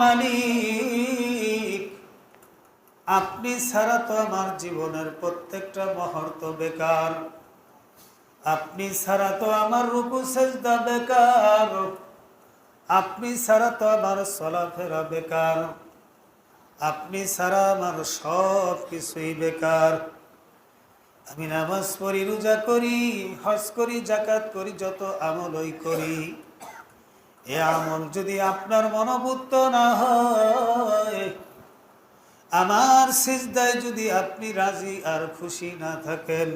মালিক, আপনি ছাড়া তো আমার জীবনের প্রত্যেকটা মুহূর্ত বেকার। আপনি ছাড়া তো আমার রুকু সেজদা বেকার। আপনি ছাড়া তো আমার চলাফেরা বেকার। আপনি ছাড়া আমার সব কিছুই বেকার। আমি নামাজ পড়ি, রোজা করি, হজ করি, যাকাত করি, যত আমলই করি, এ আমল যদি আপনার মনোভূত না হয়, আমার সিজদায় যদি আপনি রাজি আর খুশি না থাকেন,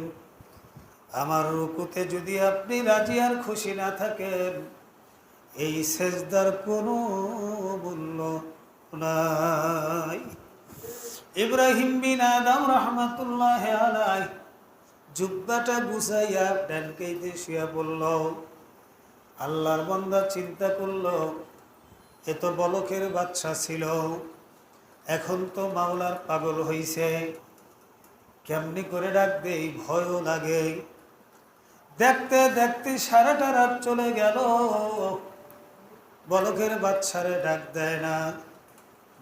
আমার রুকুতে যদি আপনি রাজি আর খুশি না থাকেন, এই সিজদার কোনো মূল্য নাই। ইব্রাহিম বিন আদম রহমাতুল্লাহ আলাইহি জুব্বাটা গুছাইয়া ডানকাইতে শুয়া বলল। আল্লাহর বান্দা চিন্তা করল, এ তো বলকের বাচ্চা ছিল, এখন তো মাওলার পাগল হইছে, কেমনি করে ডাক দেই, ভয়ও লাগে। দেখতে দেখতে সারাটা রাত চলে গেল, বলকের বাচ্চারে ডাক দেয় না,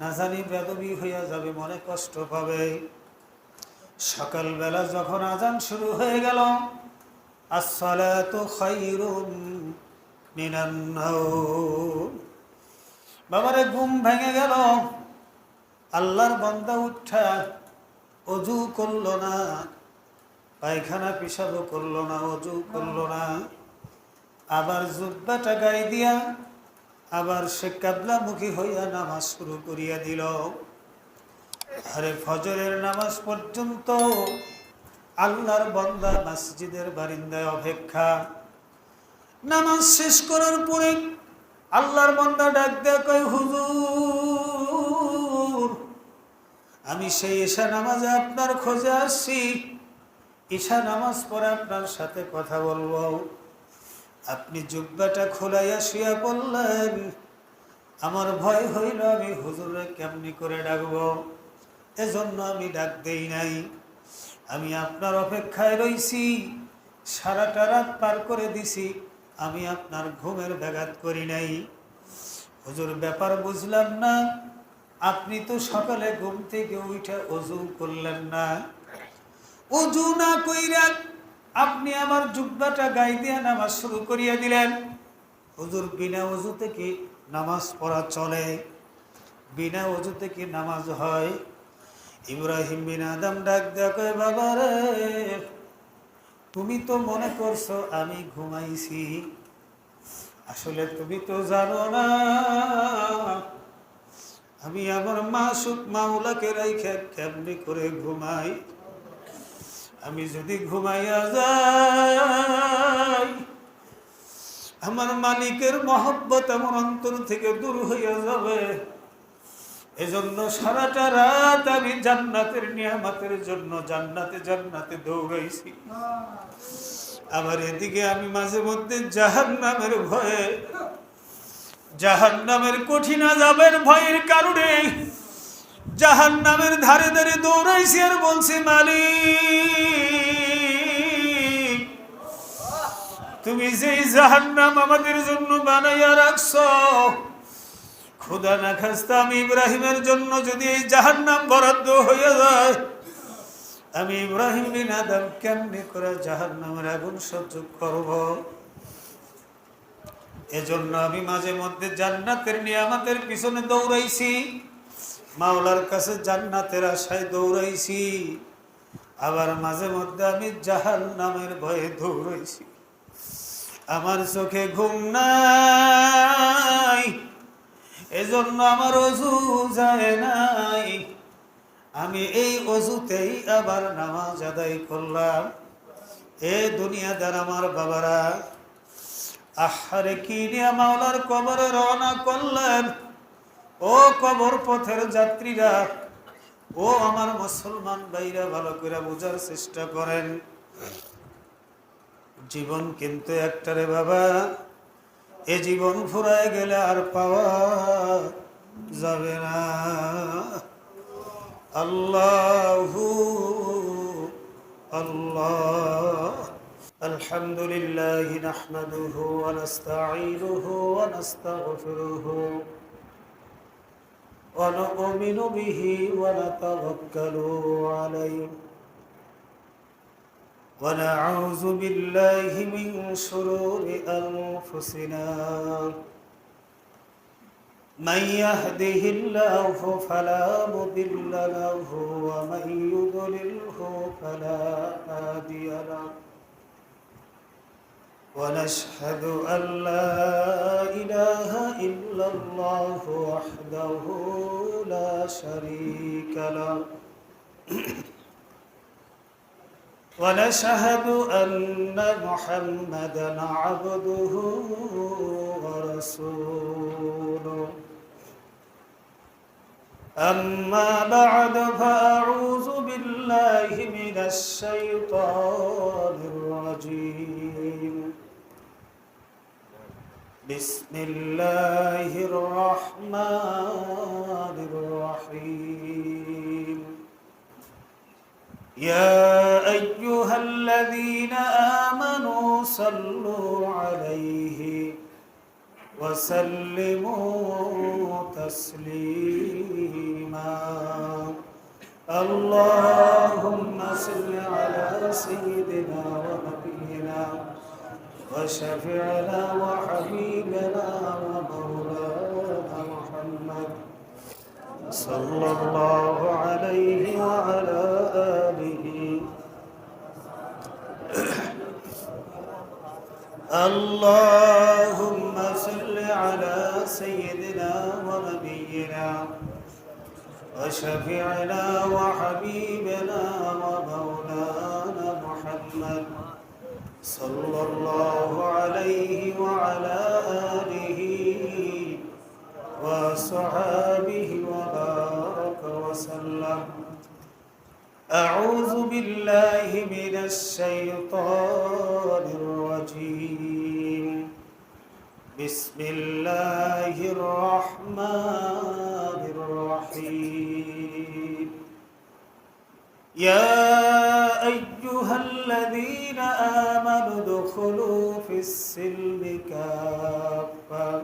না জানি বেদবি হইয়া যাবে, মনে কষ্ট পাবে। সকালবেলা যখন আজান শুরু হয়ে গেল, আসসালাতু খায়রুম মিনান নাওম, বাবারে ঘুম ভেঙে গেল। আল্লাহর বান্দা উঠা অজু করল না, পায়খানা পিসাবও করল না, অজু করল না, আবার জুব্বাটা গায়ে দিয়া আবার সে কিবলামুখী হইয়া নামাজ শুরু করিয়া দিল। আরে ফজরের নামাজ পর্যন্ত আল্লাহর বান্দা মসজিদের বারিন্দায় অপেক্ষা। নামাজ শেষ করার পরে আল্লাহর বান্দা ডাক দেয়া কয়, হুজুর, আমি সেই ঈশা নামাজে আপনার খোঁজে আসছি, ঈশা নামাজ পড়ে আপনার সাথে কথা বলবো। আপনি জুব্বাটা খোলাইয়া শুয়া পড়লেন। আমার ভয় হইল, আমি হুজুরে কেমনি করে ডাকবো, এজন্য আমি ডাক দেই নাই। আমি আপনার অপেক্ষায় রইছি, সারাটা রাত পার করে দিছি, আমি আপনার ঘুমের ব্যাঘাত করি নাই। হুজুর, ব্যাপার বুঝলাম না, আপনি তো সকালে ঘুম থেকে উঠে অজু করলেন না, অজু না কইরা আপনি আমার জুব্বাটা গায়ে দিয়া নামাজ শুরু করিয়া দিলেন। হুজুর, বিনা অজুতে কি নামাজ পড়া চলে? বিনা অজুতে কি নামাজ হয়? ইব্রাহিম বিন আদম ডাক দেয়া কয়, বাবা রে, তুমি তো মনে করছো আমি ঘুমাইছি, আসলে তুমি তো জানো না আমি আমার মাসুক মাওলাকে রাইখা কেমনি করে ঘুমাই। আমি যদি ঘুমাইয়া যাই, আমার মালিকের মহব্বত আমার অন্তর থেকে দূর হইয়া যাবে। এজন্য সারাটা রাত আমি জান্নাতের নিয়ামতের জন্য জান্নাতে জান্নাতে দৌড়াইছি। আবার এদিকে আমি মাঝে মধ্যে জাহান্নামের ভয়ে, জাহান্নামের কঠিন আযাবের ভয়ের কারণে জাহান্নামের ধারে ধারে দৌড়াইছি আর বলছি, মালিক, তুমি যেই জাহান্নাম আমাদের জন্য বানাইয়া রাখছো, খোদা না খাস্তা আমি ইব্রাহিমের জন্য যদি এই জাহান্নাম বরাদ্দ হইয়া যায়, আমি ইব্রাহিম বিন আদম কেমনি করে জাহান্নামের আগুন সহ্য করব? এজন্য আমি মাঝে মধ্যে জান্নাতের নিয়ামতের পিছনে দৌড়াইছি, মাওলার কাছে জান্নাতের আশায় দৌড়াইছি, আবার মাঝে মধ্যে আমি জাহান্নামের ভয়ে দৌড়াইছি। আমার চোখে ঘুম নাই, এজন্য আমার অজু যায় নাই। আমি এই অজুতেই আবার নামাজ আদায় করলাম। এ দুনিয়াদার আমার বাবারা, আহারে কি নিয়ে মাওলার কবরে রওনা করলেন। ও কবর পথের যাত্রীরা, ও আমার মুসলমান ভাইরা, ভালো করে বোঝার চেষ্টা করেন। জীবন কিন্তু একটা রে বাবা, এ জীবন ফুরায় গেলে আর পাওয়া যাবে না। আল্লাহু আল্লাহ। আলহামদুলিল্লাহ নাহমাদুহু ওয়া নাস্তাঈনুহু ওয়া নাস্তাগফিরুহু نؤمن به ونتوكل عليه ونعوذ بالله من شرور أنفسنا من يهده الله فلا مضل له ومن يضلله فلا هادي له ونشهد أن لا إله إلا الله وحده لا شريك له ونشهد أن محمدًا عبده ورسوله أما بعد فأعوذ بالله من الشيطان الرجيم بسم الله الرحمن الرحيم يا أيها الذين آمنوا صلوا عليه وسلموا تسليما اللهم صل على سيدنا ونبينا وشفيعنا وحبيبنا ومولانا محمد صلى الله عليه وعلى آله اللهم صل على سيدنا ونبينا وشفيعنا وحبيبنا ومولانا محمد صلى الله عليه وعلى آله وصحابه وبارك وسلم أعوذ بالله من الشيطان الرجيم بسم الله الرحمن الرحيم يا أيها الذين آمنوا ادخلوا في السلم كافة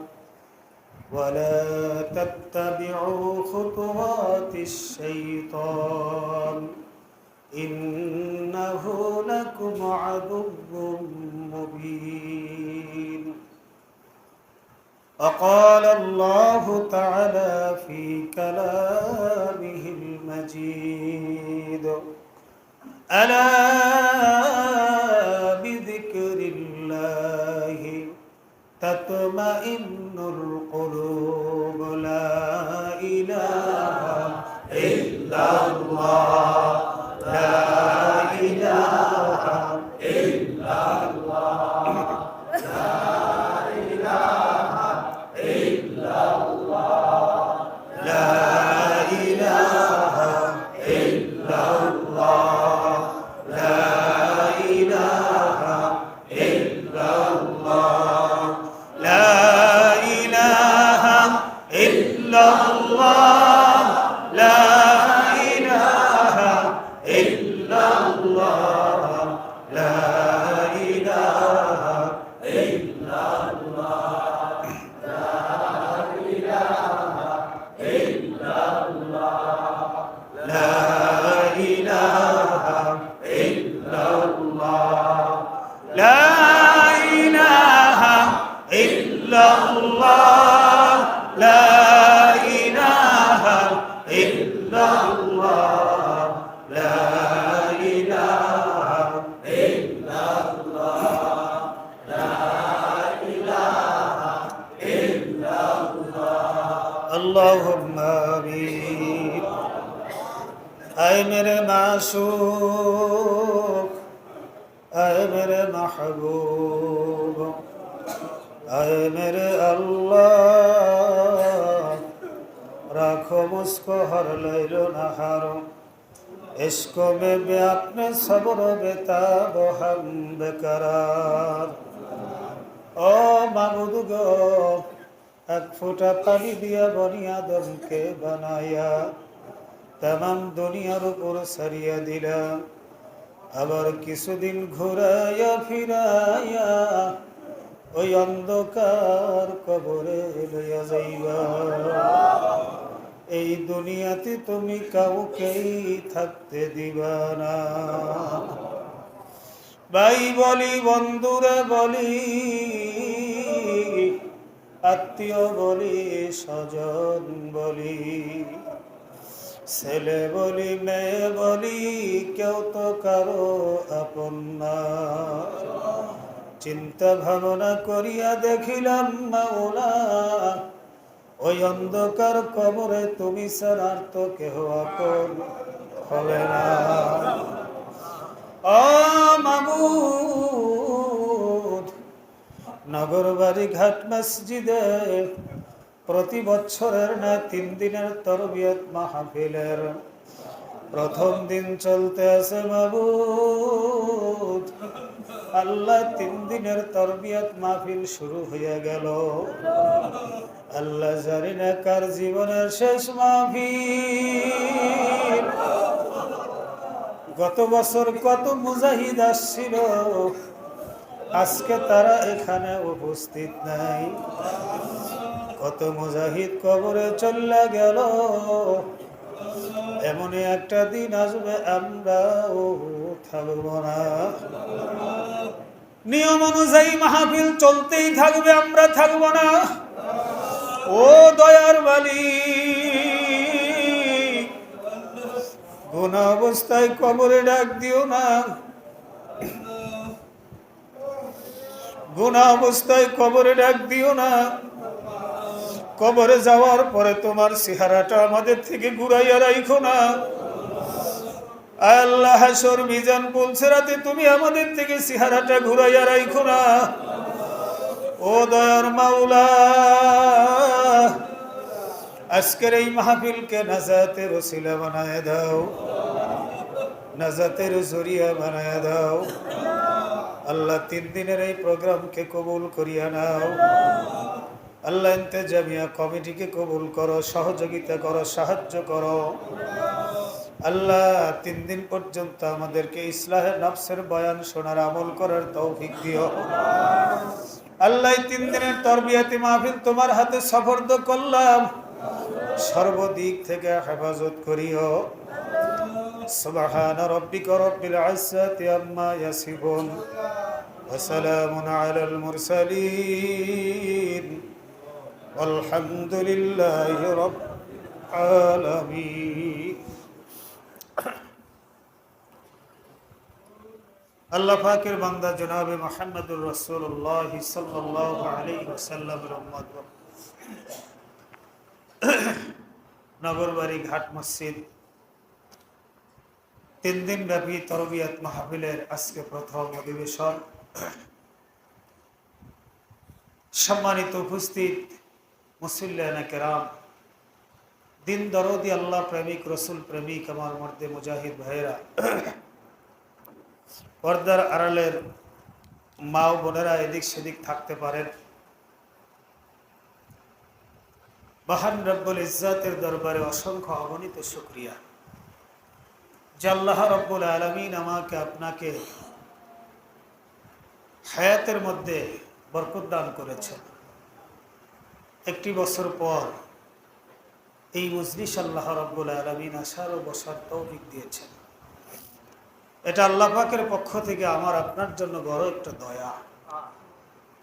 ولا تتبعوا خطوات الشيطان إنه لكم عدو مبين وقال الله تعالى في كلامه المجيد ألا بذكر الله تطمئن القلوب لا إله إلا الله لا إله إلا الله لا إله إلا الله لا إله إلا الله لا إله إلا الله لا إله إلا الله لا إله إلا الله لا إله إلا الله لا إله إلا الله لا إله إلا الله لا إله إلا الله لا إله إلا الله لا إله إلا الله لا إله إلا الله اللهم آمين اے میرے معشوق اے میرے محبوب اے میرے اللہ رکھو مجھ کو ہر لیل و نہار عشق میں بے اپنے صبر و بتاب و ہم بقرار ও মাবুদ গো এক ফোঁটা পানি দিয়া বনি আদমকে বানায়া तमाम दुनियार ऊपर सरिया दिला আবার কিছুদিন ঘুরাইয়া ফিরাইয়া ওই অন্ধকার কবরে লইয়া যাইবা এই দুনিয়াতে তুমি কাউকেই থাকতে দিবা না। ভাই বলি, বন্ধুরা বলি, আত্মীয় বলি, স্বজন বলি, ছেলে বলি, মেয়ে বলি, কেউ তো কারো আপন না। চিন্তা ভাবনা করিয়া দেখিলাম মাওলা, ওই অন্ধকার কবরে তুমি ছাড়া আর তো কেহ আপন হবে না। ও মাবুদ, নগরবাড়ি ঘাট মসজিদে প্রতি বছরের না 3 দিনের তরবিয়ত মাহফিলের প্রথম দিন চলতে আছে মাবুদ। আল্লাহ 3 দিনের তরবিয়ত মাহফিল শুরু হয়ে গেল। আল্লাহ জানি না কার জীবনের শেষ মাহফিল। গত বছর কত মুজাহিদ আসছিল, আজকে তারা এখানে উপস্থিত নাই। কত মুজাহিদ কবরে চলে গেল। এমনই একটা দিন আসবে আমরাও থাকব না। নিয়ম অনুযায়ী মাহফিল চলতেই থাকবে, আমরা থাকব না। ও দয়ার মালিক, গুনাহ অবস্থায় কবরে ডাক দিও না। গুনাহ অবস্থায় কবরে ডাক দিও না। কবরে যাওয়ার পরে তোমার চেহারাটা আমাদের থেকে ঘুরাইয়া রাখো না। আল্লাহ হাসর মিজান পুলসিরাতে তুমি আমাদের থেকে চেহারাটা ঘুরাইয়া রাখো না। ও দয়ার মাওলা, আজকের এই মাহফিলকে নাজাতের ওসিলা বানায় দাও, নাজাতের জরিয়া বানায় দাও। আল্লাহ 3 দিনের এই প্রোগ্রামকে কবুল করিয়া নাও। আল্লাহ ইন্তেজামিয়া কমিটিকে কবুল করো, সহযোগিতা করো, সাহায্য করো। আল্লাহ 3 দিন পর্যন্ত আমাদেরকে ইসলাহে নফসের বয়ান শোনার, আমল করার তৌফিক দিও। আল্লাহ 3 দিনের তরবিয়াতি মাহফিল তোমার হাতে সুপর্দ করলাম, সর্বদিক থেকে হেফাজত করিও। সুবহান রাব্বিকা রাব্বিল ইজ্জাতি আম্মা ইয়াসিফুন ওয়া সালামুন আলাল মুরসালিন আলহামদুলিল্লাহি রাব্বিল আলামিন। আল্লাহ পাকের বান্দা জনাবে মুহাম্মদুর রাসূলুল্লাহ সাল্লাল্লাহু আলাইহি ওয়াসাল্লামের উম্মত, নগরবাড়ি ঘাট মসজিদ 3 দিন ব্যাপী তরবিয়ত মাহফিলের আজকে প্রথম অধিবেশন। সম্মানিত উপস্থিত মুসল্লিয়ানে কেরাম, দিন দরদি আল্লাহ প্রেমিক, রসুল প্রেমিক আমার মর্দে মুজাহিদ ভাইরা, পর্দার আড়ালের মা ও বোনেরা এদিক সেদিক থাকতে পারেন। মহান রব্বুল ইজ্জাতের দরবারে অসংখ্য অগণিত শুকরিয়া যে আল্লাহ রব্বুল আলামিন আমাকে আপনাকে হায়াতের মধ্যে বরকত দান করেছেন। 1 বছর পর এই মজলিস আল্লাহ রব্বুল আলামিন আসার ও বসার তৌফিক দিয়েছেন। এটা আল্লাহ পাকের পক্ষ থেকে আমার আপনার জন্য বড় একটা দয়া,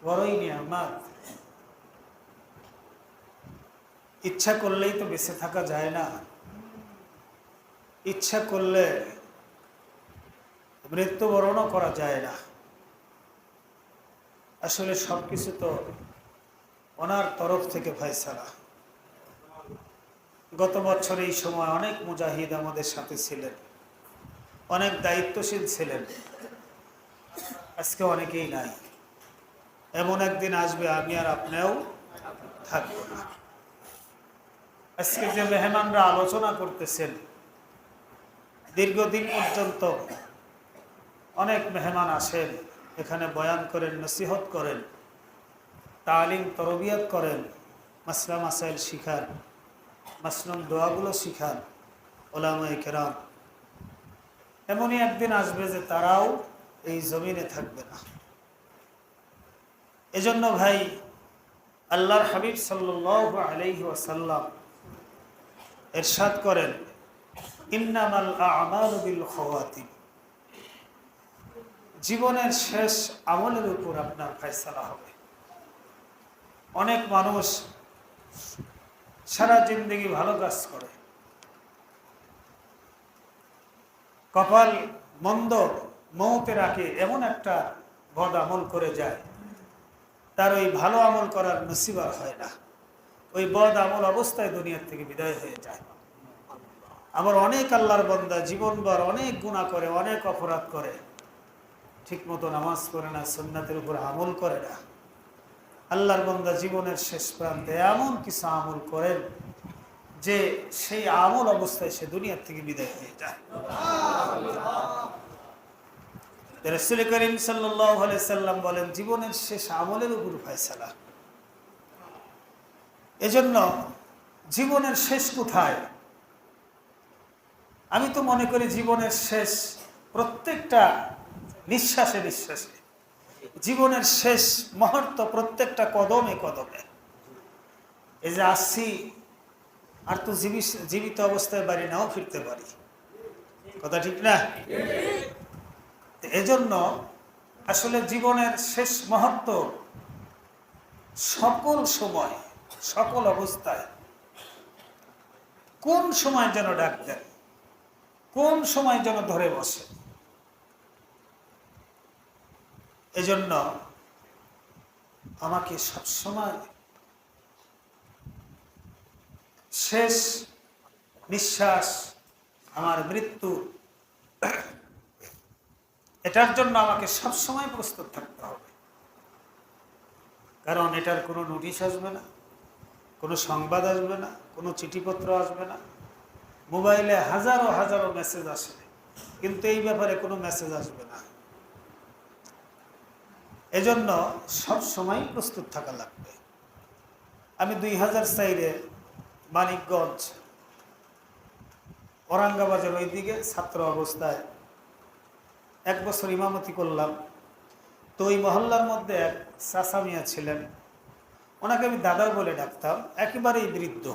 বড়ই নিয়ামত। ইচ্ছা করলেই তো বেঁচে থাকা যায় না, ইচ্ছা করলে মৃত্যুবরণও করা যায় না। আসলে সবকিছু তো ওনার তরফ থেকে ফয়সালা। গত বছর এই সময় অনেক মুজাহিদ আমাদের সাথে ছিলেন, অনেক দায়িত্বশীল ছিলেন। আজকে অনেকেই নাই। এমন একদিন আসবে আমি আর আপনিও থাকবো না। আজকে যে মেহমানরা আলোচনা করতেছেন, দীর্ঘদিন পর্যন্ত অনেক মেহমান আসেন, এখানে বয়ান করেন, নসিহত করেন, তালিম তরবিয়ত করেন, মাসলা মাসাইল শিখান, মাসনুন দোয়াগুলো শিখান ওলামায়ে কেরাম। এমনই একদিন আসবে যে তারাও এই জমিনে থাকবে না। এজন্য ভাই, আল্লাহর হাবিব সাল্লাল্লাহু আলাইহি ওয়াসাল্লাম ইরশাদ করেন, ইন্নামাল আ'মালু বিল খাওয়াতিম, জীবনের শেষ আমলের উপর আপনার ফয়সালা হবে। অনেক মানুষ সারা জিন্দেগি ভালো কাজ করে, কপাল মন্দ, মৌতের আগে এমন একটা বদ আমল করে যায়, তার ওই ভালো আমল করার নসিব আর হয় না, ওই বদ আমল অবস্থায় দুনিয়ার থেকে বিদায় হয়ে যায়। আবার অনেক আল্লাহর বান্দা জীবনভর অনেক গুনাহ করে, অনেক অপরাধ করে, ঠিক মতো নামাজ পড়ে না, সুন্নাতের উপর আমল করে না। আল্লাহর বান্দা জীবনের শেষ প্রান্তে এমন কিছু আমল করেন যে সেই আমল অবস্থায় সে দুনিয়ার থেকে বিদায় হয়ে যায়। রাসূল করিম সাল্লাল্লাহু আলাইহি সাল্লাম বলেন, জীবনের শেষ আমলের উপর ফয়সালা। এজন্য জীবনের শেষ কোথায়? আমি তো মনে করি জীবনের শেষ প্রত্যেকটা নিঃশ্বাসে নিঃশ্বাসে, জীবনের শেষ মুহূর্ত প্রত্যেকটা কদমে কদমে। এই যে আসছি, আর তো জীবিত অবস্থায় বাড়ি নাও ফিরতে পারি, কথা ঠিক না? এজন্য আসলে জীবনের শেষ মুহূর্ত সকল সময়, সকল অবস্থায় কোন সময় যেন ডাক দেন, কোন সময় যেন ধরে বসে। এজন্য আমাকে সবসময় শেষ নিঃশ্বাস, আমার মৃত্যু, এটার জন্য আমাকে সবসময় প্রস্তুত থাকতে হবে। কারণ এটার কোনো নোটিশ আসবে না, কোনো সংবাদ আসবে না, কোনো চিঠিপত্র আসবে না। মোবাইলে হাজারো হাজারো মেসেজ আসে, কিন্তু এই ব্যাপারে কোনো মেসেজ আসবে না। এজন্য সব সময় প্রস্তুত থাকা লাগবে। আমি 2004-এ মানিকগঞ্জ औरंगाबाদের ওই দিকে ছাত্র অবস্থায় 1 বছর ইমামতি করলাম। তো ওই মহল্লার মধ্যে এক চাচা মিয়া ছিলেন, ওনাকে আমি দাদা বলে ডাকতাম। একেবারেই বৃদ্ধ,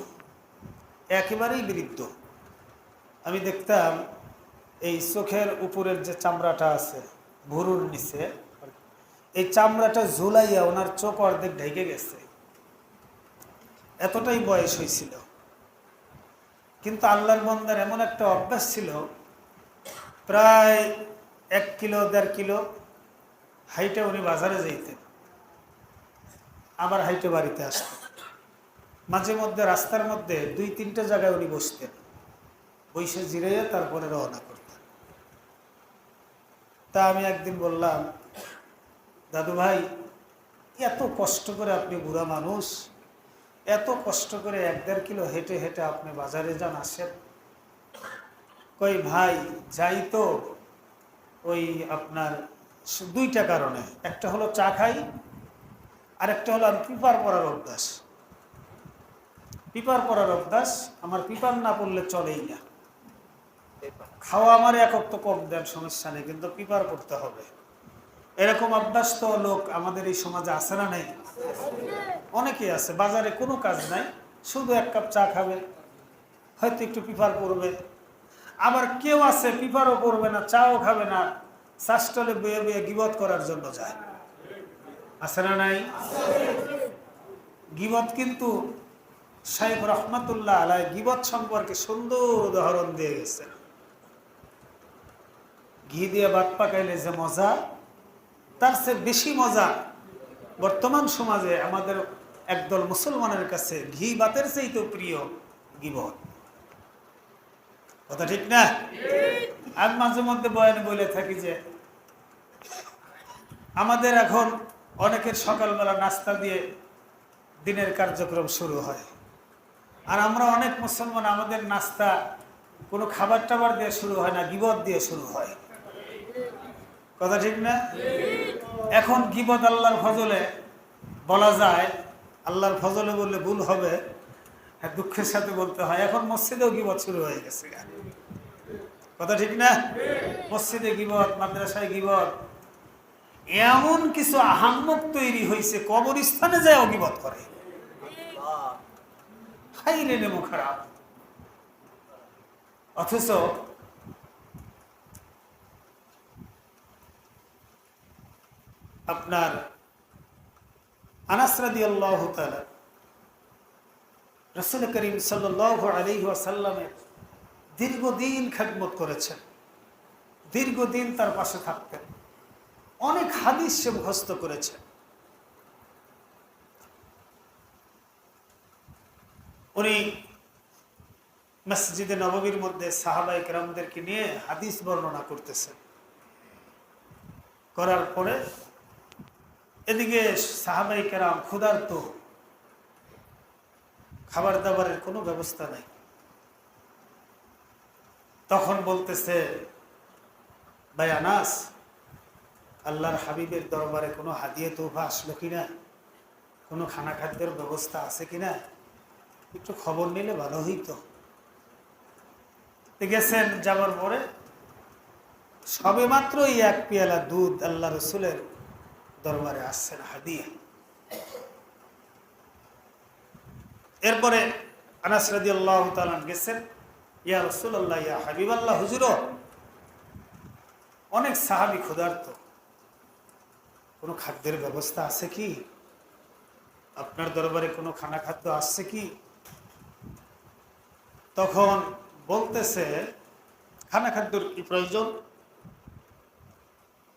একেবারেই বৃদ্ধ। আমি দেখতাম এই চোখের উপরের যে চামড়াটা আছে ভুরুর নিচে, এই চামড়াটা ঝুলাইয়া ওনার চোখ অর্ধেক ঢেকে গেছে, এতটাই বয়স হয়েছিল। কিন্তু আল্লাহর বান্দার এমন একটা অভ্যাস ছিল, প্রায় 1 কিলো 1.5 কিলো হাইটে উনি বাজারে যাইতেন, আবার হাইটে বাড়িতে আসতেন। মাঝে মধ্যে রাস্তার মধ্যে 2-3টা জায়গায় উনি বসতেন, বসে জিরাইয়া তারপরে রওনা করতেন। তা আমি একদিন বললাম, দাদু ভাই, এত কষ্ট করে আপনি বুড়া মানুষ, এত কষ্ট করে 1-1.5 কিলো হেঁটে হেঁটে আপনি বাজারে যান, আসেন? কই ভাই যাই তো ওই আপনার 2টা কারণে, একটা হলো চা খাই, আর একটা হলো আমি পেপার পড়ার অভ্যাস। পেপার পড়ার অভ্যাস আমার, পেপার না পড়লে চলেই না। খাওয়া আমার এক তো কম দেন, সমস্যা নেই, কিন্তু পেপার পড়তে হবে। এরকম অভ্যাস তো লোক আমাদের এই সমাজে আছে না নেই? অনেকেই আছে, বাজারে কোনো কাজ নাই, শুধু 1 কাপ চা খাবে, হয়তো একটু পেপার পড়বে। আবার কেউ আছে পেপারও পড়বে না, চাও খাবে না, চা স্টলে বয়ে বয়ে গিবত করার জন্য যায়, আছে না নাই? গিবত কিন্তু শাইখ রহমাতুল্লাহ আলাইহি গিবত সম্পর্কে সুন্দর উদাহরণ দিয়ে গেছেন। ঘি দিয়ে ভাত পাকাইলে যে মজা, তার চেয়ে বেশি মজা বর্তমান সমাজে আমাদের একদল মুসলমানের কাছে ঘি ভাতের চেয়েও প্রিয় গিবত, কথা ঠিক না? আমি মাঝে মধ্যে বয়ানে বলে থাকি যে আমাদের এখন অনেকের সকালবেলা নাস্তা দিয়ে দিনের কার্যক্রম শুরু হয়, আর আমরা অনেক মুসলমান আমাদের নাস্তা কোনো খাবার টাবার দিয়ে শুরু হয় না, গিবত দিয়ে শুরু হয়, কথা ঠিক না? এখন গিবত আল্লাহর ফজলে বলা যায়, আল্লাহর ফজলে বললে ভুল হবে, দুঃখের সাথে বলতে হয়, এখন মসজিদেও গিবত শুরু হয়ে গেছে, কথা ঠিক না? মসজিদে গিবত, মাদ্রাসায় গিবত, এমন কিছু আহাম্মক তৈরি হয়েছে, কবরস্থানে যায় গিবত করে। হাই রে নেমো খারাপ, অথচ আপনার আনাস রাদিয়াল্লাহু তাআলা রাসূল করিম সাল্লাল্লাহু আলাইহি ওয়াসাল্লামের দীর্ঘদিন খেদমত করেছেন, দীর্ঘদিন তার পাশে থাকতেন, অনেক হাদিস সে মুখস্থ করেছেন। উনি মসজিদে নববীর মধ্যে সাহাবায়ে কেরামদেরকে নিয়ে হাদিস বর্ণনা করতেছেন। করার পরে এদিকে সাহাবায়ে কেরাম ক্ষুধার্ত, খাবার দাবারের কোনো ব্যবস্থা নাই। তখন বলতেছে, ভাই আনাস, আল্লাহর হাবিবের দরবারে কোনো হাদিয়া তোফা আসলো কিনা, কোনো খানা খাদ্যের ব্যবস্থা আছে কিনা, একটু খবর নিলে ভালো হইতো। গেছেন, যাবার পরে সবে মাত্রই এক পেয়ালা দুধ আল্লাহ রসুলের দরবারে আসছেন হাদিয়া। এরপরে আনাস রাদিয়াল্লাহু তাআলা গেছেন, ইয়া রাসূলুল্লাহ, ইয়া হাবিবাল্লাহ, হুজুর অনেক সাহাবী ক্ষুধার্ত, কোনো খাদ্যের ব্যবস্থা আছে কি, আপনার দরবারে কোনো খানা খাদ্য আসছে কি? তখন বলতেছে, খানা খাদ্যের কি প্রয়োজন,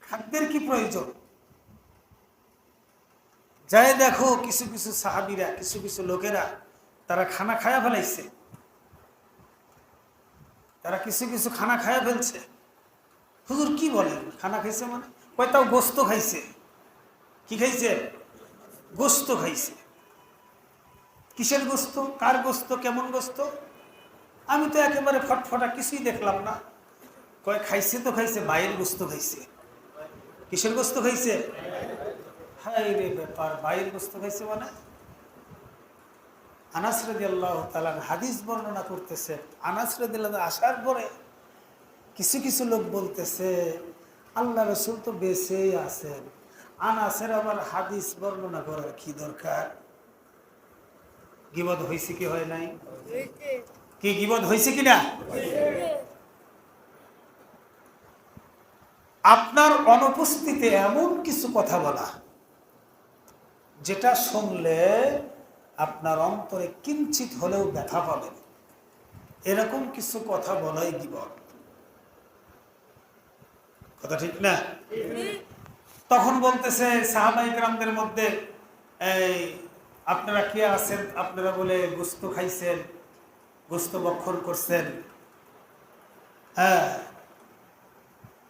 খাদ্যের কি প্রয়োজন? যাই দেখো কিছু কিছু সাহাবীরা, কিছু কিছু লোকেরা তারা খানা খায়া ফেলাইছে, তারা কিছু কিছু খানা খায়া ফেলছে। হুজুর কি বলেন, খানা খাইছে মানে? কয়টাও গোস্ত খাইছে। কি খাইছে? গোস্ত খাইছে। কিসের গোস্ত, কার গোস্ত, কেমন গোস্ত? আমি তো একেবারে ফটফটা কিছুই দেখলাম না। কয় খাইছে তো খাইছে, বাইরের গোস্ত খাইছে। কিসের গোস্ত খাইছে? হায় রে ব্যাপার, বাইরের গোস্ত খাইছে মানে? আনাস রাদিয়াল্লাহু তাআলা হাদিস বর্ণনা করতেছে। আনাস রাদিয়াল্লাহু আসার পরে কিছু কিছু লোক বলতেছে, আল্লাহ রাসূল তো বেঁচেই আছেন, আনাসের আবার হাদিস বর্ণনা করার কি দরকার? গীবত হয়েছে কি হয় নাই? কি গীবত হয়েছে কিনা? আপনার অনুপস্থিতিতে এমন কিছু কথা বলা যেটা শুনলে আপনার অন্তরে কিঞ্চিত হলেও ব্যথা পাবেন, এরকম কিছু কথা বলাই গীবত। কথা ঠিক না? তখন বলতেছে সাহাবায়ে কেরামদের মধ্যে, এই আপনারা কে আছেন, আপনারা বলে গোস্ত খাইছেন, গোস্ত ভক্ষণ করছেন? হ্যাঁ।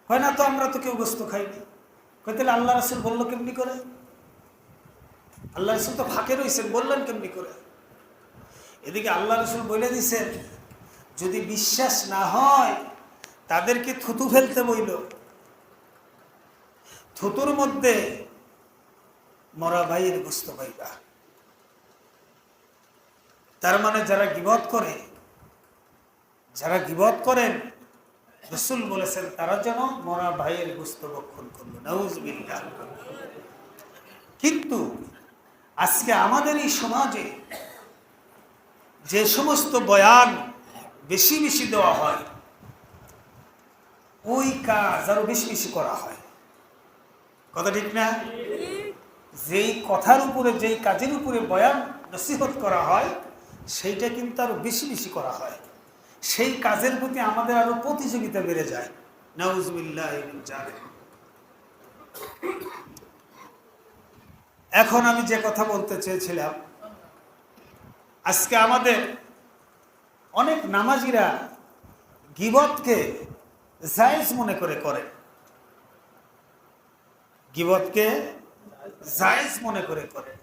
হয় না তো, আমরা তো কেউ গোস্ত খাইনি। কই তাহলে আল্লাহ রাসূল বললো কেমনি করে? আল্লাহ রাসূল তো ফাঁকে রয়েছেন, বললেন কেমনি করে? এদিকে আল্লাহ রাসূল বলে দিছেন, যদি বিশ্বাস না হয় তাদেরকে থুতু ফেলতে বইল, থুতুর মধ্যে মরা ভাইয়ের গোস্ত পাইবা। তার মানে যারা গীবত করে, যারা গীবত করেন, রাসূল বলেছেন তারা যেন মরা ভাইয়ের গোস্ত ভক্ষণ করলো। নাউযুবিল্লাহ। কিন্তু আজকে আমাদের এই সমাজে যে সমস্ত বয়ান বেশি বেশি দেওয়া হয়, ওই কাজ আরো বেশি বেশি করা হয়। কথা ঠিক না? যেই কথার উপরে, যেই কাজের উপরে বয়ান নসিহত করা হয়, সেইটা কিন্তু আরো বেশি বেশি করা হয়। সেই কাজের প্রতি আমাদের আরো প্রতিযোগিতা বেড়ে যায়। নাউযুবিল্লাহ মিন যালিক। এখন আমি যে কথা বলতে চেয়েছিলাম, আজকে আমাদের অনেক নামাজিরা গীবতকে জায়েজ মনে করে করেন, গীবতকে জায়েজ মনে করে করেন।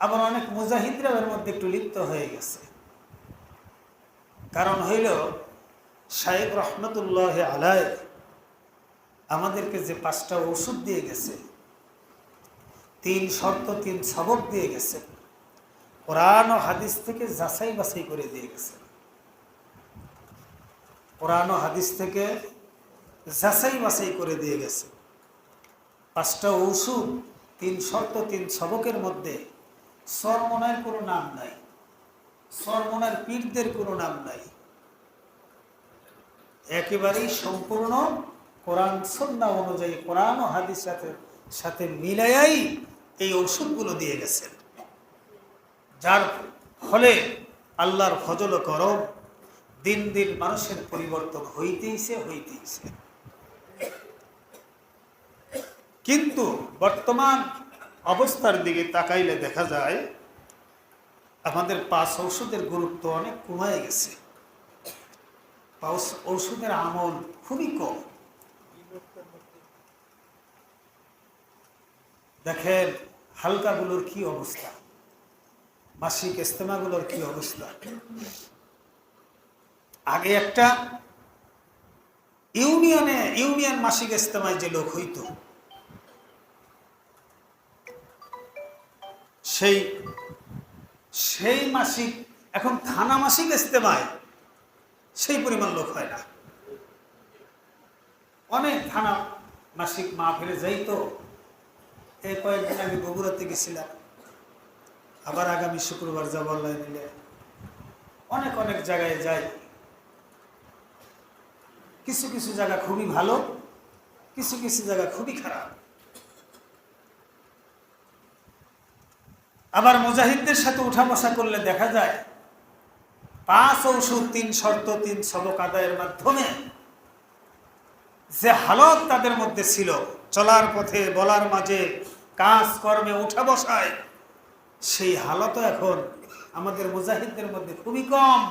আবার অনেক মুজাহিদরা এর মধ্যে একটু লিপ্ত হয়ে গেছে। কারণ হইল, শাইখ রহমতুল্লাহ আলাইহি আমাদেরকে যে 5টা ওষুধ দিয়ে গেছে, 3 শর্ত 3 সবক দিয়ে গেছে, কোরআন ও হাদিস থেকে যাচাই বাছাই করে দিয়ে গেছে। কোরআন ও হাদিস থেকে যাচাই বাছাই করে দিয়ে গেছে। 5টা ওষুধ, 3 শর্ত 3 সবকের মধ্যে সরমনের কোনো নাম নাই, সরমনের পীরদের কোনো নাম নাই, একেবারেই সম্পূর্ণ কোরআন সুন্নাহ অনুযায়ী, কোরআন ও হাদিস সাথে মিলাইয়াই এই ওষুধগুলো দিয়ে গেছেন, যার ফলে আল্লাহর ফজল ও করম দিন দিন মানুষের পরিবর্তন হইতেইছে। কিন্তু বর্তমান অবস্থার দিকে তাকাইলে দেখা যায় আমাদের 5 ঔষধের গুরুত্ব অনেক কমে গেছে। ঔষধের আমল খুবই কম। দেখেন হালকাগুলোর কি অবস্থা, মাসিক ইস্তেমাগুলোর কি অবস্থা। আগে একটা ইউনিয়ন মাসিক ইস্তেমায় যে লোক হইতো, সেই মাসিক, এখন থানা মাসিক ইস্তেমায় সেই পরিমাণ লোক হয় না। অনেক থানা মাসিক মাহফিলে যাইতো। এই কয়েকদিন আমি বগুড়াতে গেছিলাম, আবার আগামী শুক্রবার যাব আল্লাহ নিলে। অনেক জায়গায় যাই, কিছু কিছু জায়গা খুবই ভালো, কিছু কিছু জায়গা খুবই খারাপ। আবার মুজাহিদদের সাথে উঠা বসা করলে দেখা যায় 5 ঔষধ 3 শর্ত 3 সবক আদায়ের মাধ্যমে যে হালত তাদের মধ্যে ছিল, চলার পথে, বলার মাঝে, কাজ কর্মে, উঠা বসায়, সেই হালতও এখন আমাদের মুজাহিদদের মধ্যে খুবই কম।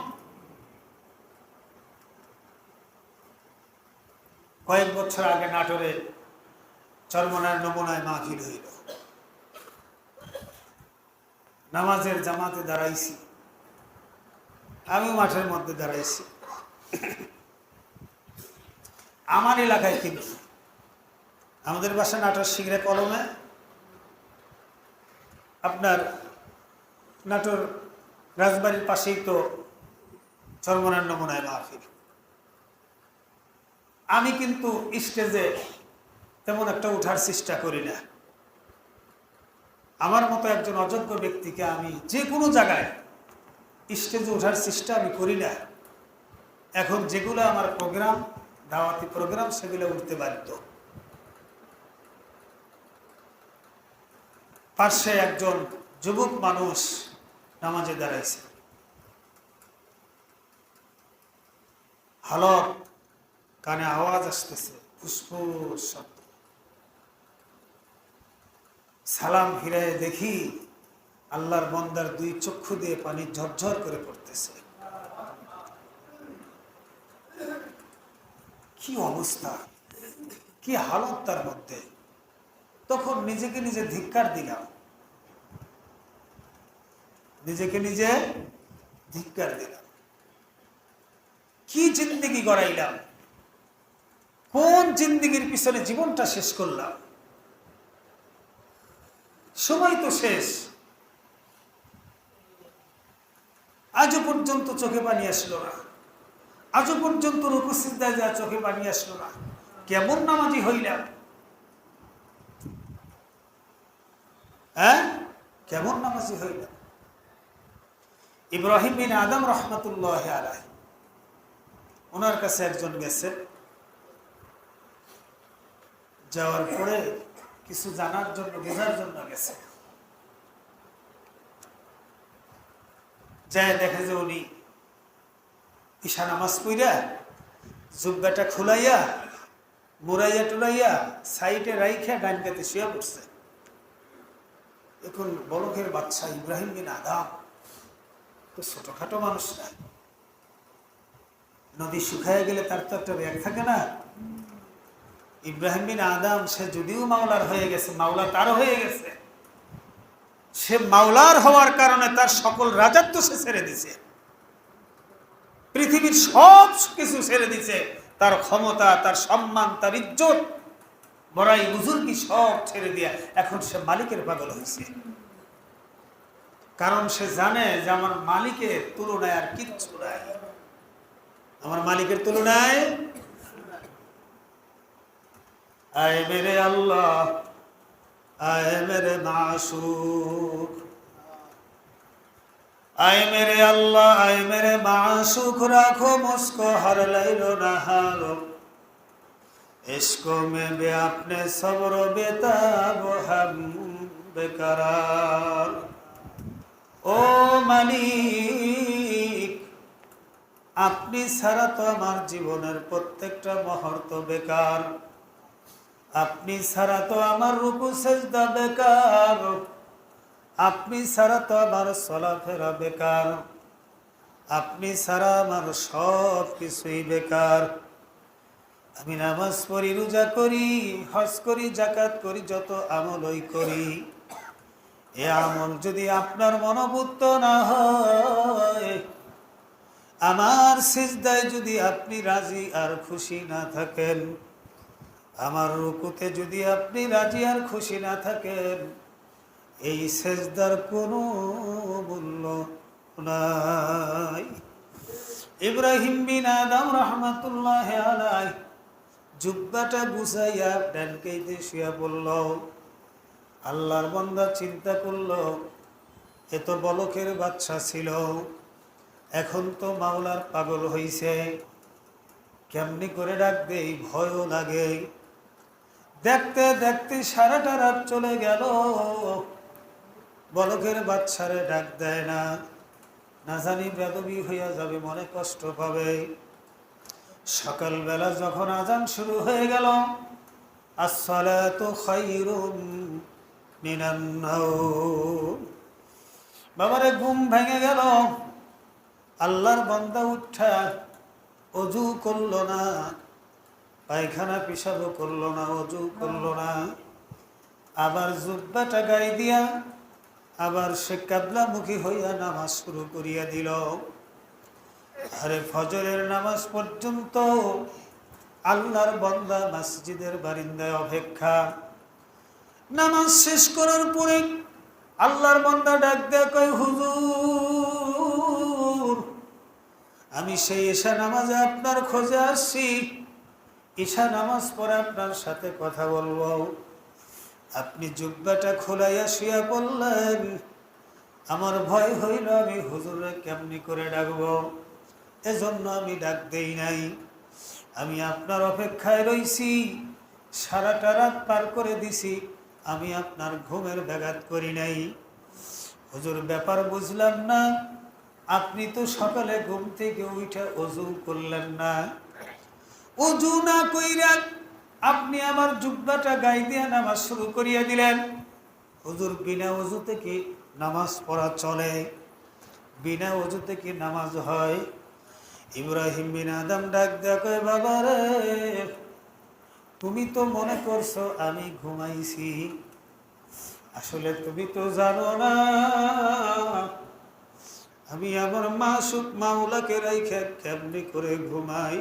কয়েক বছর আগে নাটোরে চরমনার নমুনায় মাহফিল হইল। নামাজের জামাতে দাঁড়াইছি, আমিও মাঠের মধ্যে দাঁড়াইছি। আমার এলাকায় কিন্তু আমাদের বাসা নাটোর শিগরে কলমে, আপনার নাটোর রাজবাড়ির পাশেই তো চরমনার নমুনায় মাহফিল। আমি কিন্তু স্টেজে তেমন একটা উঠার চেষ্টা করি না। আমার মতো একজন অযোগ্য ব্যক্তিকে আমি যে কোনো জায়গায় স্টেজে ওঠার চেষ্টা আমি করি না। এখন যেগুলো আমার প্রোগ্রাম, দাওয়াতি প্রোগ্রাম, সেগুলো উঠতে বাধ্য। পাশে একজন যুবক মানুষ নামাজে দাঁড়াইছে, হালত, কানে আওয়াজ আসতেছে, ফুসফুস শব্দ। সালাম ফিরে দেখি আল্লাহর বান্দার 2 চক্ষু দিয়ে পানি ঝরঝর করে পড়তেছে। কি অবস্থা, কি হালত তার মধ্যে। তখন নিজেকে নিজে ধিক্কার দিলাম, কি জিন্দেগি গড়াইলাম, কোন জিন্দেগির পিছনে জীবনটা শেষ করলাম। সময় তো শেষ, আজও পর্যন্ত চোখে পানি আসলো না, আজও পর্যন্ত রুকু সিজদায় যা চোখে পানি আসলো না। কেমন নামাজি হইলাম, কেমন নামাজি হইলাম। ইব্রাহিম বিন আদম রহমতুল্লাহ আলাইহি, ওনার কাছে একজন গেছে, যাওয়ার পরে কিছু জানার জন্য, বোঝার জন্য গেছে। যায় দেখে যে উনি ঈশা নামাজ পড়া, জুব্বাটা খুলাইয়া, মুরাইয়া টুলাইয়া, সাইডে রাইখা ডান কাতে শুয়ে পড়ছে। এখন বলকের বাচ্চা ইব্রাহিম বিন আদম তো ছোটখাটো মানুষ না, নদী শুকায় গেলে তার তো একটা ব্যাগ থাকে না। ইব্রাহিম বিন আদম সে যদিও মাওলার হয়ে গেছে, মাওলা তারও হয়ে গেছে, সে মাওলার হওয়ার কারণে তার সকল রাজত্ব সে ছেড়ে দিছে, পৃথিবীর সব কিছু ছেড়ে দিছে, তার ক্ষমতা, তার সম্মান, তার ইজ্জত, বড়াই বুজুর্গি সব ছেড়ে দিয়া এখন সে মালিকের পাগল হয়েছে। কারণ সে জানে যে আমার মালিকের তুলনায় আর কিচ্ছু নাই, আমার মালিকের তুলনায়। আয় মেরে আল্লাহ, আয় মেরে মাসুক, आए मेरे अल्लाह आए मेरे माशूक राखो मुझको हर लैलो नहारो इश्कों में भी अपने सब्र बेताब हम बेकरार। ओ मालिक আপনি ছাড়া তো আমার জীবনের প্রত্যেকটা মুহূর্ত বেকার, আপনি ছাড়া তো আমার রুকু সেজদা বেকার, আপনি ছাড়া তো আমার চলাফেরা বেকার, আপনি ছাড়া আমার সব কিছুই বেকার। আমি নামাজ পড়ি, রোজা করি, হজ করি, যাকাত করি, যত আমলই করি, এ আমল যদি আপনার মনোভূত না হয়, আমার সিজদায় যদি আপনি রাজি আর খুশি না থাকেন, আমার রুকুতে যদি আপনি রাজি আর খুশি না থাকেন, এই সিজদার কোনো মূল্য নাই। ইব্রাহিম বিন আদম রহমাতুল্লাহ আলাইহি জুব্বাটা গুছাইয়া ডানকাইতে শুয়া পড়ল। আল্লাহর বান্দা চিন্তা করল, এ তো বলকের বাচ্চা ছিল, এখন তো মাওলার পাগল হইছে, কেমনি করে ডাক দেই, ভয়ও লাগে। দেখতে দেখতে সারাটা রাত চলে গেল, বলকের বাচ্চারে ডাক দেয় না, না জানি বেদবি হইয়া যাবে, মনে কষ্ট পাবে। সকালবেলা যখন আজান শুরু হয়ে গেল, আসসালাতু খায়রুম মিনান নাওম, বাবারে ঘুম ভেঙে গেল। আল্লাহর বান্দা উঠা অজু করলো না, পায়খানা পেশাবও করলো না, অজু করলো না, আবার জুব্বাটা গায়ে দিয়া আবার সে কাবলামুখী হইয়া নামাজ শুরু করিয়া দিল। আরে ফজরের নামাজ পর্যন্ত আল্লাহর বান্দা মসজিদের বারিন্দায় অপেক্ষা। নামাজ শেষ করার পরে আল্লাহর বান্দা ডাক দেয়া কয়, হুজুর আমি সেই ঈশা নামাজে আপনার খোঁজে আসছি, ঈশা নামাজ পড়ে আপনার সাথে কথা বলবো। আপনি জুব্বাটা খোলাইয়া শুয়া পড়লেন, আমার ভয় হইল আমি হুজুরে কেমনি করে ডাকবো, এজন্য আমি ডাক দেই নাই। আমি আপনার অপেক্ষায় রইছি, সারাটা রাত পার করে দিছি, আমি আপনার ঘুমের ব্যাঘাত করি নাই। হুজুর ব্যাপার বুঝলাম না, আপনি তো সকালে ঘুম থেকে উঠে অজু করলেন না, অজু না কইরা আপনি আমার জুব্বাটা গায়ে দিয়া নামাজ শুরু করিয়া দিলেন। হুজুর বিনা অজুতে কি নামাজ পড়া চলে? বিনা অজুতে কি নামাজ হয়? ইব্রাহিম বিন আদম ডাক দেয়া কয়, বাবা রে তুমি তো মনে করছো আমি ঘুমাইছি, আসলে তুমি তো জানো না আমি আমার মাসুক মাওলাকে রাইখা কেমনি করে ঘুমাই।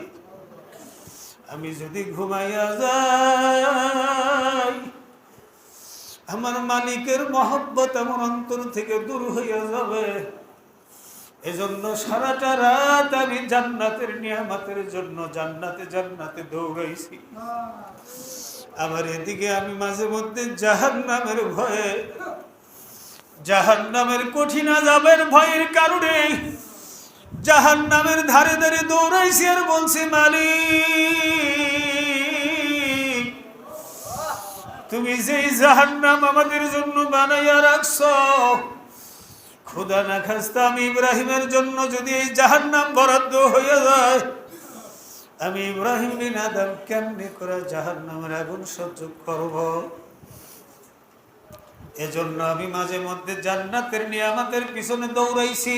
আমি যদি ঘুমাইয়া যাই, আমার মালিকের মহব্বত আমার অন্তর থেকে দূর হইয়া যাবে। এজন্য সারাটা রাত আমি জান্নাতের নিয়ামতের জন্য জান্নাতে জান্নাতে দৌড়াইছি। আবার এদিকে আমি মাঝে মধ্যে জাহান্নামের ভয়ে, জাহান্নামের কঠিন আযাবের ভয়ের কারণে জাহান্নামের ধারে ধারে দৌড়াইছি আর বলছি, মালিক তুমি যেই জাহান্নাম আমাদের জন্য বানাইয়া রাখছো, খোদা না খাস্তা আমি ইব্রাহিমের জন্য যদি এই জাহান্নাম বরাদ্দ হইয়া যায়, আমি ইব্রাহিম বিন আদম কেমনি করে জাহান্নামের আগুন সহ্য করব? এজন্য আমি মাঝে মধ্যে জান্নাতের নিয়ামতের পিছনে দৌড়াইছি,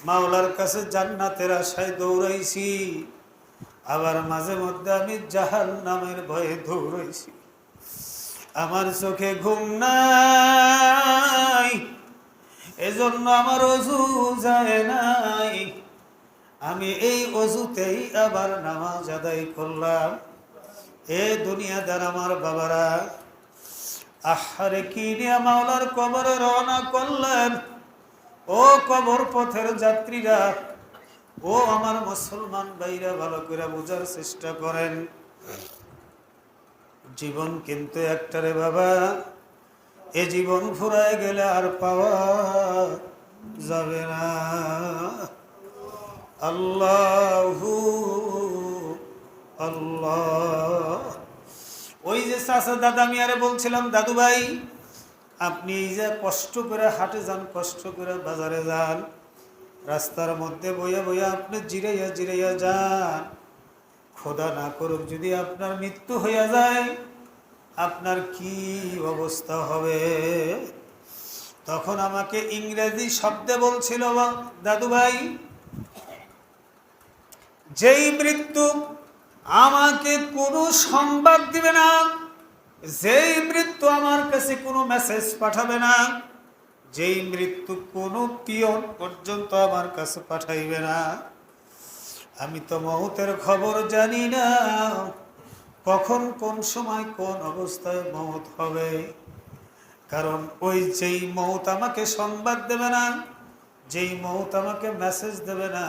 মাওলার কাছে জান্নাতের আশায় দৌড়াইছি, আবার মাঝে মধ্যে আমি জাহান্নামের ভয়ে দৌড়াইছি। আমার চোখে ঘুম নাই, এজন্য আমার অজু যায় নাই। আমি এই অজুতেই আবার নামাজ আদায় করলাম। এ দুনিয়াদার আমার বাবারা, আহারে কি নিয়ে মাওলার কবরে রওনা করলেন? ও কবর পথের যাত্রীরা, ও আমার মুসলমান ভাইরা, ভালো করে বোঝার চেষ্টা করেন। জীবন কিন্তু একটা রে বাবা, এ জীবন ফুরায় গেলে আর পাওয়া যাবে না। আল্লাহু আল্লাহ। ওই যে চাচা দাদা মিয়ারে বলছিলাম, দাদু ভাই আপনি এই যে কষ্ট করে হাটে যান, কষ্ট করে বাজারে যান, রাস্তার মধ্যে বইয়া বইয়া আপনি জিরাইয়া জিরাইয়া যান, খোদা না করুক যদি আপনার মৃত্যু হইয়া যায়, আপনার কি অবস্থা হবে? তখন আমাকে ইংরেজি শব্দে বলছিল, দাদু ভাই যেই মৃত্যু আমাকে কোনো সংবাদ দিবে না, যেই মৃত্যু আমার কাছে কোনো মেসেজ পাঠাবে না, যেই মৃত্যু কোনো পিয়ন পর্যন্ত আমার কাছে পাঠাইবে না, আমি তো মৌতের খবর জানি না কখন কোন সময় কোন অবস্থায় মৌত হবে। কারণ ওই যেই মৌত আমাকে সংবাদ দেবে না, যেই মৌত আমাকে মেসেজ দেবে না,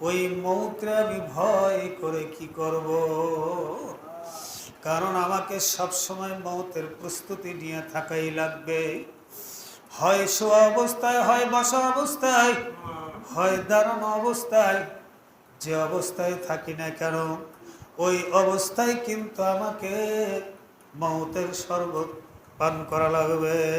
ওই মৌতরে আমি ভয় করে কি করব? কারণ আমাকে সব সময় মৌতের প্রস্তুতি নিয়ে থাকাই লাগবে। হয় শোয়া অবস্থায়, হয় বসা অবস্থায়, হয় দাঁড়ানো অবস্থায়, যে অবস্থায় থাকি না কেন ওই অবস্থায় কিন্তু আমাকে মৌতের শরবত পান করা লাগবে।